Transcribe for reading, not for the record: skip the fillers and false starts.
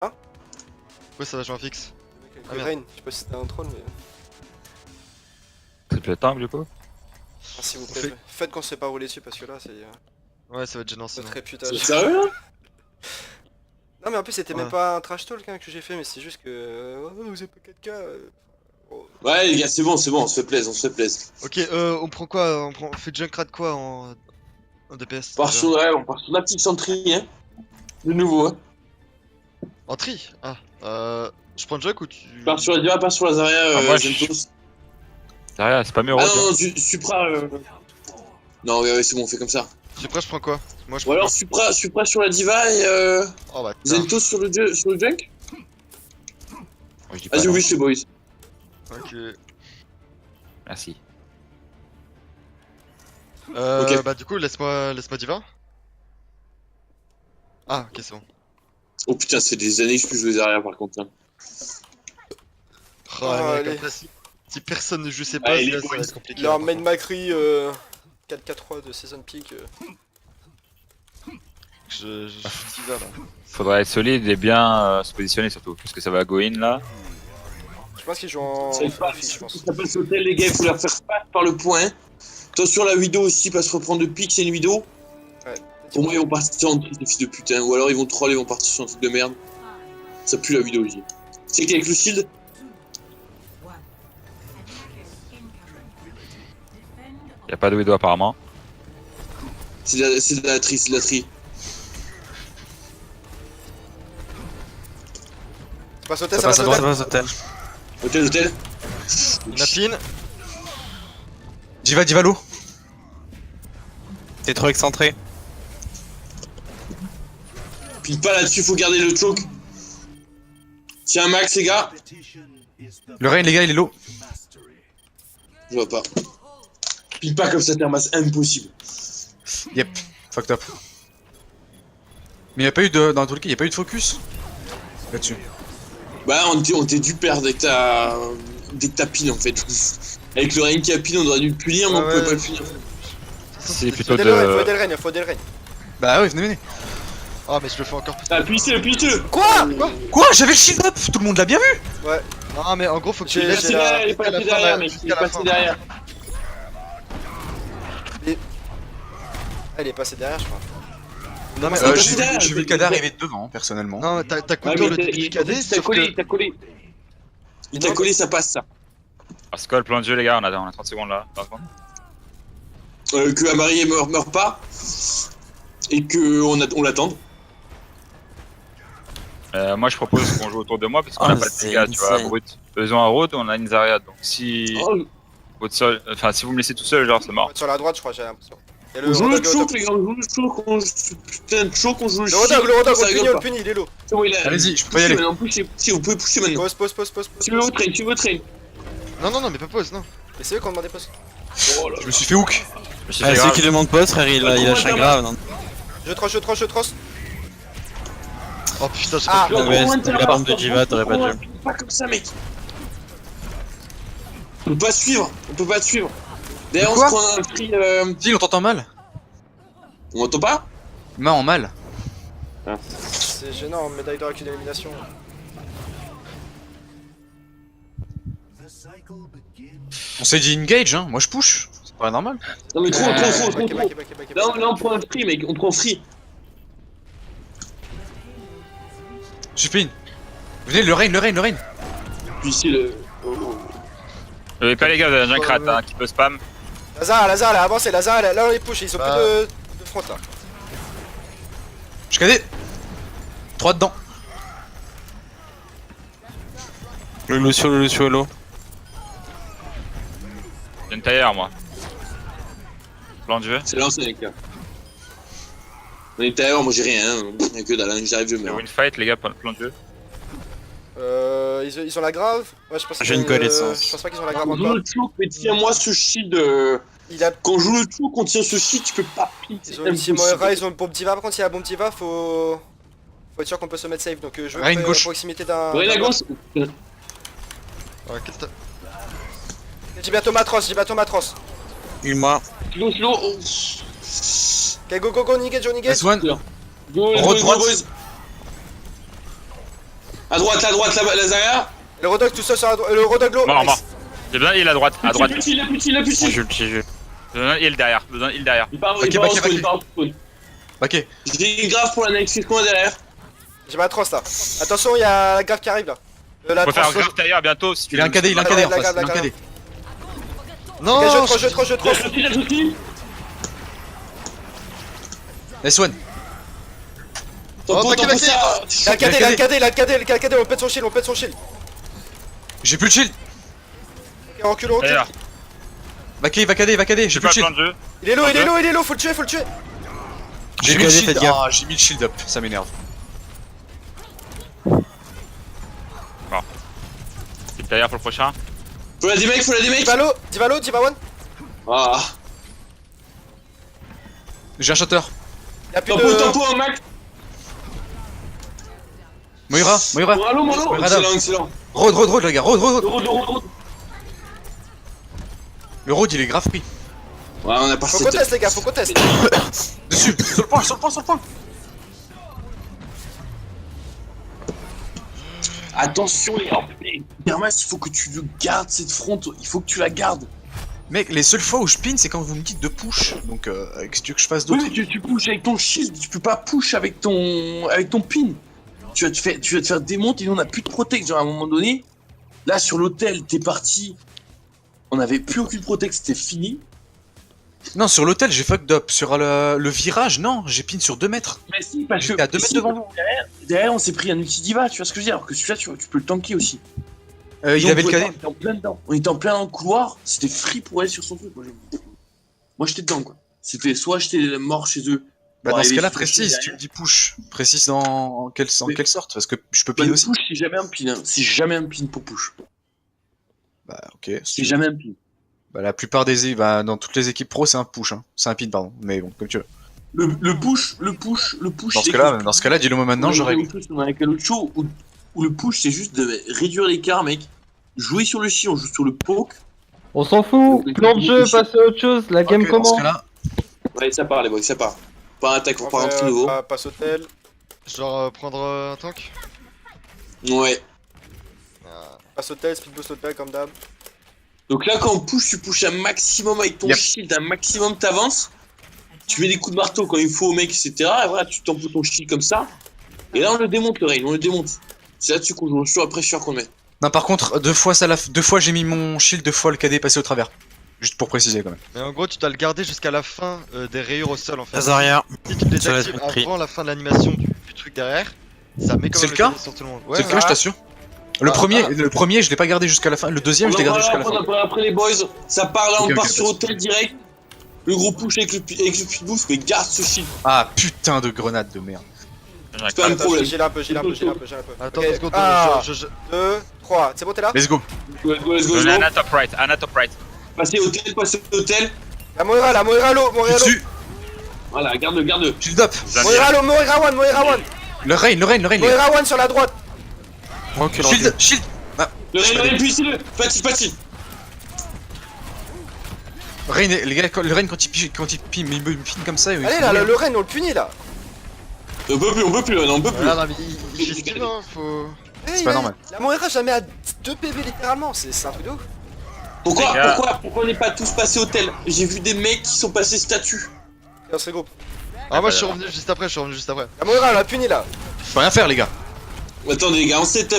Hein? Ouais, ça va jouer en fixe. Ah, merde. Rain, je sais pas si c'était un troll, mais. C'est le tank du coup. Ah, s'il vous On plaît, fait- faites qu'on se fait pas rouler dessus parce que là, c'est Ouais, ça va être gênant sinon. notre réputation. C'est sérieux? Non, mais en plus, c'était même Ouais. pas un trash talk hein, que j'ai fait, mais c'est juste que. Oh, vous avez pas 4K. Oh. Ouais les gars, c'est bon, on se fait plaisir, on se fait plaisir. Ok, on prend quoi? On fait Junkrat quoi en DPS? On part déjà sur, ouais, on part sur la petite centrie, hein. De nouveau, hein. En tri? Ah, je prends Junk ou tu. Je pars sur la Diva, pas sur la Zarya, Ah, moi, je- Zentos. Derrière, c'est pas mieux Ah rose. non, non, Supra. Non, ouais, c'est bon, on fait comme ça. Supra, je prends quoi? Moi, je Ou prends alors Supra sur la Diva et quoi? Oh bah, putain. Zentos sur le Junk. Moi, je dis pas Vas-y, non. oui, c'est boys. Ok. Merci. Ok. Bah, du coup, laisse-moi Diva. Ah, ok, c'est bon. Oh putain, c'est des années que je peux jouer Zarya par contre. Hein. Oh, ouais, mec, allez. comme ça, si personne ne joue ses boss, Allez, là, les ça va boys. être compliqué. Leur là, main par Macri 4K3 de Season Peak. contre. Je suis Diva là. Faudra être solide et bien se positionner surtout. Parce que ça va go in là. Je pense qu'ils jouent en. Ça pas, Fiche, je pense. ça passe au tel les gars, il faut leur faire passe par le point. Attention la Widow aussi, pas se reprendre de pique, c'est une Widow. Ouais. Pour moi ils vont partir en truc de fils de putain, ou alors ils vont troll, ils vont partir sur un truc de merde. Ça pue la Widow aussi. C'est qu'avec le shield, Y a pas de widow apparemment. c'est de la tri, c'est de la tri. Passe au test, Ça passe à droite, ça passe au tel. Hôtel. Napine. Diva low. T'es trop excentré. Pile pas là-dessus, faut garder le choke. Tiens Max les gars. Le rain, les gars, il est low. Je vois pas. Pile pas comme ça, Thermas, impossible. Yep, fucked up. Mais y'a pas eu de. Dans tous les cas, y'a pas eu de focus là-dessus. Bah on t'est dû perdre dès que t'as pile en fait. Avec le Rain qui a pile, on aurait dû le punir, mais on Ah pouvait ouais. pas le punir. C'est Faut plutôt aider le Rain, faut de. aider le Rain, faut aider le Rain. Bah ouais, venez. Ah, mais je le fais encore plus. Ah, appuie-le. Quoi? Quoi? J'avais le shield up. Tout le monde l'a bien vu. Ouais. Non, mais en gros, faut que tu J'ai- laisses j'ai la- Il est jusqu'à la passé fin, derrière, là, mec. Il est jusqu'à la passé fin. derrière. Ah, il est passé derrière, je crois. Non, mais Euh, J'ai derrière, vu le cadavre arriver devant, personnellement. non, t'as Ouais, counter mais le début du KD, il t'a sauf collé, que. il t'a collé. Il t'a collé, ça passe ça. Skull, plan de jeu les gars, on a 30 secondes là. 30 secondes. Que Amari meurt pas. Et que on l'attende. Moi je propose qu'on joue autour de moi parce qu'on Ah, a pas de c'est dégâts, tu vois, insane. brut. Besoin à road, on a une Zarya, donc si Oh, votre seul, enfin si vous me laissez tout seul, genre c'est mort. Sur la droite, je crois, j'ai l'impression. Y'a on joue le Rodog au choke, top. les gars, on joue le choke, putain de choke, on joue le Le Rodog, ça on le punit, rigole on le pas. punit, il est low. C'est bon, il a- Allez-y, je peux pas y aller. Maintenant, poussez, si vous pouvez pousser maintenant. Pause. Tu veux votre train. Non, mais pas pause, non. Et c'est eux qui ont demandé pause. Oh là Je me suis fait hook. Je me suis Ah, fait ceux grave. qui demandent poste, frère, il a chien grave. Non. Je trosse. Oh putain, j'ai Ah. pas pu. Ah ouais, c'était la bombe de Diva, t'aurais pas dû. Pas comme ça, mec. On peut pas te suivre. D'ailleurs, on Quoi se prend un free. Si, on t'entend mal. On entend pas? Main en mal. C'est gênant, médaille d'or avec une élimination. On s'est dit engage, hein. Moi je push. C'est pas normal. Non, mais trop. Backé. Là, on prend un free, mec. On prend free. Je suis pin. Venez, le rain. Puis c'est le. Pas les gars, j'ai un crat hein, qui peut spam. Lazare, elle a avancé, là on les push, ils ont Bah. plus de front là. Je cadais. 3 dedans. Le Lucio est low. J'ai une taillère moi. Plan de jeu. C'est lancé, mec. Là. On est derrière, moi j'ai rien. Y'a que dalle, j'arrive, je Le meurs. win fight les gars, plan de jeu. Ils ont la grave. Ouais, je pense J'ai une connaissance. Je pense pas qu'ils ont la grave On joue encore. le choke, mais tiens-moi ce shield. Il a. Quand on joue le choke, on tient ce shield, tu peux pas pique. Ils ont ultime Moira, ils ont le bombe diva. Par contre, s'il y a la bombe diva, faut être sûr qu'on peut se mettre safe. Donc je Rain vais gauche. à proximité d'un. Ouais, la d'un- gauche. Ouais, qu'est-ce que t'as. J'ai bientôt Matros. Il m'a. Slow. Oh. Ok, go, Nigage. S1. Go, Road droite. boys. À droite, là-bas, Lazara. Le Rodog tout seul sur la droite. Le Rodog low. Mort, Nice. mort. J'ai besoin d'heal à droite. À droite. Il a plus de J'ai ult, j'ai ult. J'ai besoin d'heal derrière. J'ai besoin d'heal derrière. Il part, Ok, il part en baquet, spawn, baquet. il part en spawn. Ok. J'ai une grave pour la next, qu'est-ce qu'on a derrière? J'ai ma trosse là. Attention, il y a la grave qui arrive là. La Faut faire un trosse. grave tailleur bientôt si tu Il a un veux. KD, il a un Ouais, KD en la face. garde, Il a un la KD. Non, Ok, je trosse. J'ai sorti. S1. Oh, baquet, baquet. Il a le KD, on pète son shield. J'ai plus de shield. Ok, recule. D'ailleurs, Va KD, j'ai j'ai plus pas de shield. plan de jeu. Il est low, faut le tuer. J'ai J'ai mis le KD, shield. faites gaffe. Ah, j'ai mis le shield up, ça m'énerve. Heal derrière pour le prochain. Faut la démec. Diva one. Ah. J'ai un shatter. Y'a plus Tempo, un max. Moira. Mollo. Madame. Excellent. Road, les gars, road. Road. Le road, il est grave pris. Ouais, on a pas Faut qu'on teste les gars, Dessus, sur le point. Attention les gars. Dermas, il faut que tu le gardes cette front, il faut que tu la gardes. Mec, les seules fois où je pin, c'est quand vous me dites de push. Donc, qu'est-ce que tu veux que je fasse d'autre? Oui, mais tu pushes avec ton shield, tu peux pas push avec ton pin. Tu vas te faire démonter, et on a plus de protect, genre à un moment donné. Là sur l'hôtel, t'es parti. On avait plus aucune protect, c'était fini. Non, sur l'hôtel, j'ai fucked up. Sur le virage, non, j'ai pin sur 2 mètres. Mais si, parce que J'étais à 2 mètres devant vous. derrière, on s'est pris un multi-diva, tu vois ce que je veux dire? Alors que celui-là, tu peux le tanker aussi. Il avait le KD. On était en plein dedans. On était en plein dans le couloir, c'était free pour aller sur son truc. Moi j'étais dedans quoi. C'était soit j'étais mort chez eux. Bah, pour dans ce arriver cas-là, sur le précise, shield tu derrière. me dis push. Précise en quelle sorte, parce que je peux Bah, pin le aussi. push, c'est jamais un pin. Hein. C'est jamais un pin pour push. Bah, ok. C'est jamais un pin. Bah, la plupart dans toutes les équipes pro, c'est un push. Hein. C'est un pin, pardon. Mais bon, comme tu veux. Le push. Dans ce cas-là, dis-le moi maintenant, je règle. On a avec un autre show où le push, c'est juste de réduire l'écart, mec. Jouer sur le chi, on joue sur le poke. On s'en fout, plan de jeu, passer à autre chose, la game Ok, dans ce comment? cas-là, Ouais, ça part, les boys, ça part. Pas un attaque, on part un truc nouveau. Passe hôtel. Genre prendre un tank. Ouais. Passe hôtel, speed boost hôtel comme d'hab. Donc là, quand on push, tu pushes un maximum avec ton Yep. shield, un maximum t'avances. Tu mets des coups de marteau quand il faut au mec, etc. Et voilà, tu t'envoies ton shield comme ça. Et là, on le démonte, le rain, on le démonte. C'est là-dessus qu'on joue, sur la pression qu'on met. non, par contre, 2 fois j'ai mis mon shield, 2 fois le KD est passé au travers. Juste pour préciser quand même. Mais en gros, tu dois le garder jusqu'à la fin des rayures au sol en fait. Lazaria. Si tu les Ça laisse actives le prix. avant la fin de l'animation du truc derrière, ça met quand C'est même le cas KD sur tout le monde. Ouais, c'est le cas, je t'assure. Le premier, je l'ai pas gardé jusqu'à la fin. Le deuxième, je l'ai gardé jusqu'à la fin. Après les boys, ça part là, on Ok, part ok, sur vas-y. hôtel direct. Le gros push avec le speed boost, mais garde ce shield. Ah, putain de grenade de merde. C'est pas un problème. J'ai un peu. Attends Ok, 2 secondes, un, je- 2, 3. C'est bon, t'es là? Let's go. Let's go, let's go, J'en let's ai go. un à top right. Passez hôtel. La Moira low. Dessus, Voilà, garde-le. shield up. Moira one. Le rain, les gars. Moira one sur la droite. Ok, Shield. Ah, Le je suis pas rain, débile. puissez-le. Pati. Rain, les gars, le rain quand il me pin comme ça, il Allez faut là, mourir. le Ren, on le punit là. On peut plus, on peut plus. Voilà, non, mais il speed, hein, faut. C'est pas normal. La Moira jamais à 2 PV littéralement, c'est un truc de ouf. Pourquoi Les gars. on n'est pas tous passés hôtel? J'ai vu des mecs qui sont passés statut. Et on se regroupe. Ah, moi je suis revenu juste après, La Moira, on l'a puni là. Je peux rien faire, les gars. Attendez les gars, on setup